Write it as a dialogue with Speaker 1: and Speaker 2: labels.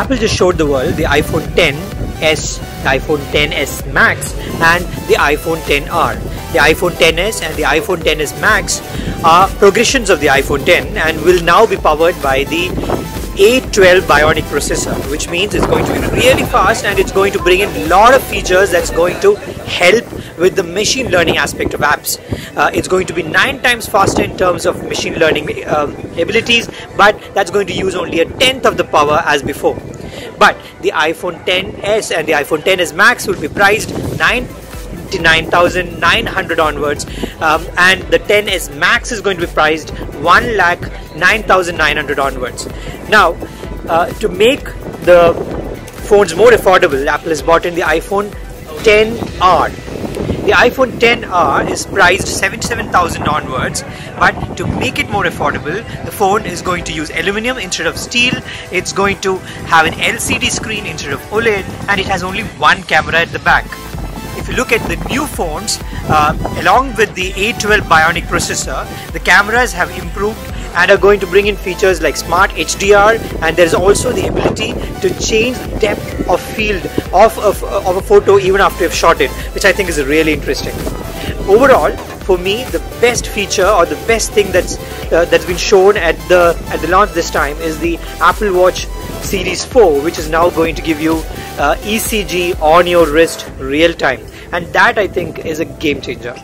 Speaker 1: Apple just showed the world the iPhone XS, the iPhone XS Max and the iPhone XR. The iPhone XS and the iPhone XS Max are progressions of the iPhone X and will now be powered by the A12 Bionic processor, which means it's going to be really fast and it's going to bring in a lot of features that's going to help with the machine learning aspect of apps. It's going to be 9 times faster in terms of machine learning abilities, but that's going to use only a tenth of the power as before. But the iPhone XS and the iPhone XS Max will be priced 99,900 onwards, and the XS Max is going to be priced 1,09,900 onwards. Now, to make the phones more affordable, Apple has brought in the iPhone XR. The iPhone XR is priced 77,000 onwards, but to make it more affordable, the phone is going to use aluminum instead of steel. It's going to have an LCD screen instead of OLED, and it has only one camera at the back. If you look at the new phones, along with the A12 Bionic processor, the cameras have improved and are going to bring in features like Smart HDR, and there is also the ability to change the depth of field of a photo even after you've shot it, which I think is really interesting. Overall, for me, the best feature or the best thing that's been shown at the launch this time is the Apple Watch Series 4, which is now going to give you ECG on your wrist real time, and that I think is a game changer.